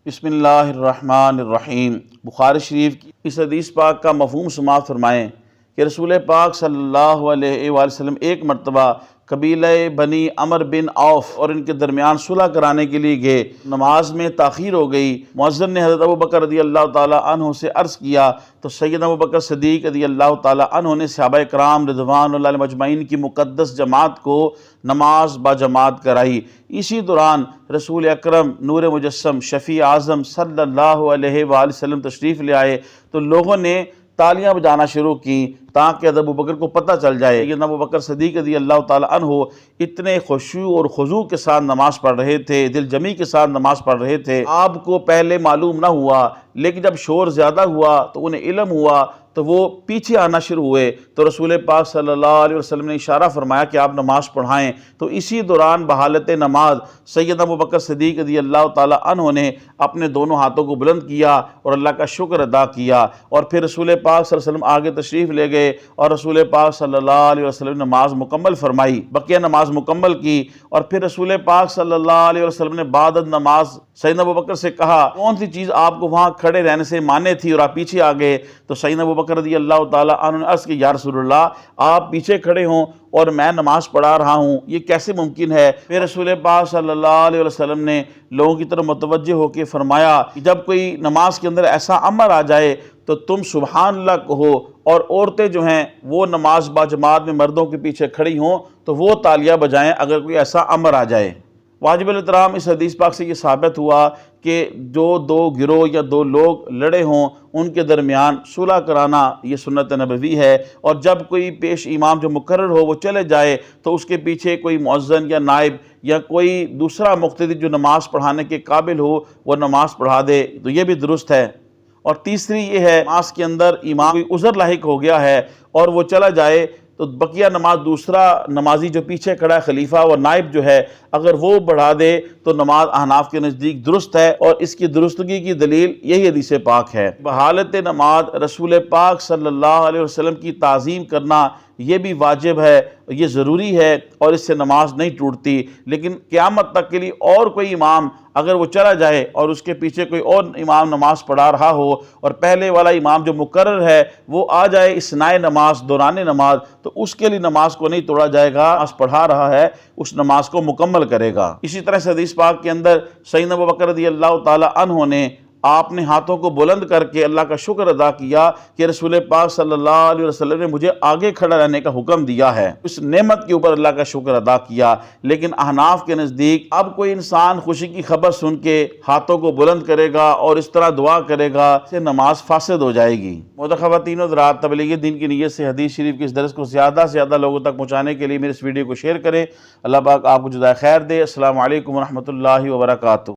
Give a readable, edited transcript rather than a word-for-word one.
بسم اللہ الرحمن الرحیم۔ بخاری شریف کی اس حدیث پاک کا مفہوم سماعت فرمائیں کہ رسول پاک صلی اللہ علیہ وآلہ وسلم ایک مرتبہ قبیلہ بنی عمر بن عوف اور ان کے درمیان صلح کرانے کے لیے گئے۔ نماز میں تاخیر ہو گئی۔ مؤذن نے حضرت ابوبکر رضی اللہ تعالیٰ عنہ سے عرض کیا تو سیدنا ابوبکر صدیق رضی اللہ تعالیٰ عنہ نے صحابہ کرام رضوان اللہ علیہم اجمعین کی مقدس جماعت کو نماز با جماعت کرائی۔ اسی دوران رسول اکرم نور مجسم شفیع اعظم صلی اللہ علیہ وآلہ وسلم تشریف لے آئے تو لوگوں نے تالیاں بجانا شروع کی تاکہ حضرت ابوبکر کو پتہ چل جائے کہ ابوبکر صدیق رضی اللہ تعالیٰ عنہ اتنے خشوع اور خضوع کے ساتھ نماز پڑھ رہے تھے، دل جمی کے ساتھ نماز پڑھ رہے تھے۔ آپ کو پہلے معلوم نہ ہوا، لیکن جب شور زیادہ ہوا تو انہیں علم ہوا تو وہ پیچھے آنا شروع ہوئے تو رسول پاک صلی اللہ علیہ وسلم نے اشارہ فرمایا کہ آپ نماز پڑھائیں۔ تو اسی دوران بحالت نماز سیدنا ابوبکر صدیق رضی اللہ تعالیٰ عنہ نے اپنے دونوں ہاتھوں کو بلند کیا اور اللہ کا شکر ادا کیا، اور پھر رسول پاک صلی اللہ علیہ وسلم آگے تشریف لے گئے اور رسول پاک صلی اللہ علیہ وسلم نے نماز مکمل فرمائی، بقیہ نماز مکمل کی۔ اور پھر رسول پاک صلی اللہ علیہ وسلم نے بعد نماز سیدنا ابوبکر سے کہا کون سی چیز آپ کو وہاں کھڑے رہنے سے مانے تھی اور آپ پیچھے آ گئے؟ تو سیدنا ابوبکر رضی اللہ تعالیٰ عنہ نے عرض کی یا رسول اللہ، آپ پیچھے کھڑے ہوں اور میں نماز پڑھا رہا ہوں، یہ کیسے ممکن ہے؟ پھر رسول پاک صلی اللہ علیہ وسلم نے لوگوں کی طرف متوجہ ہو کے فرمایا کہ جب کوئی نماز کے اندر ایسا امر آ جائے تو تم سبحان اللہ کہو، اور عورتیں جو ہیں وہ نماز با جماعت میں مردوں کے پیچھے کھڑی ہوں تو وہ تالیاں بجائیں اگر کوئی ایسا امر آ جائے۔ واجب الاحترام اس حدیث پاک سے یہ ثابت ہوا کہ جو دو گروہ یا دو لوگ لڑے ہوں ان کے درمیان صلح کرانا یہ سنت نبوی ہے، اور جب کوئی پیش امام جو مقرر ہو وہ چلے جائے تو اس کے پیچھے کوئی مؤذن یا نائب یا کوئی دوسرا مقتدی جو نماز پڑھانے کے قابل ہو وہ نماز پڑھا دے تو یہ بھی درست ہے۔ اور تیسری یہ ہے نماز کے اندر امام کوئی عذر لاحق ہو گیا ہے اور وہ چلا جائے تو بقیہ نماز دوسرا نمازی جو پیچھے کھڑا ہے خلیفہ و نائب جو ہے اگر وہ بڑھا دے تو نماز احناف کے نزدیک درست ہے، اور اس کی درستگی کی دلیل یہی حدیث پاک ہے۔ بحالت نماز رسول پاک صلی اللہ علیہ وسلم کی تعظیم کرنا یہ بھی واجب ہے، یہ ضروری ہے، اور اس سے نماز نہیں ٹوٹتی۔ لیکن قیامت تک کے لیے اور کوئی امام اگر وہ چلا جائے اور اس کے پیچھے کوئی اور امام نماز پڑھا رہا ہو اور پہلے والا امام جو مقرر ہے وہ آ جائے اثناء نماز دوران نماز تو اس کے لیے نماز کو نہیں توڑا جائے گا، نماز پڑھا رہا ہے اس نماز کو مکمل کرے گا۔ اسی طرح سے حدیث پاک کے اندر سیدنا ابوبکر رضی اللہ تعالیٰ عنہ نے آپ نے ہاتھوں کو بلند کر کے اللہ کا شکر ادا کیا کہ رسول پاک صلی اللہ علیہ وسلم نے مجھے آگے کھڑا رہنے کا حکم دیا ہے، اس نعمت کے اوپر اللہ کا شکر ادا کیا۔ لیکن احناف کے نزدیک اب کوئی انسان خوشی کی خبر سن کے ہاتھوں کو بلند کرے گا اور اس طرح دعا کرے گا سے نماز فاسد ہو جائے گی۔ محترم خواتین و حضرات، تبلیغ دین کی نیت سے حدیث شریف کے اس درس کو زیادہ سے زیادہ لوگوں تک پہنچانے کے لیے میرے اس ویڈیو کو شیئر کریں۔ اللہ پاک آپ کو جزائے خیر دے۔ السلام علیکم ورحمۃ اللہ وبرکاتہ۔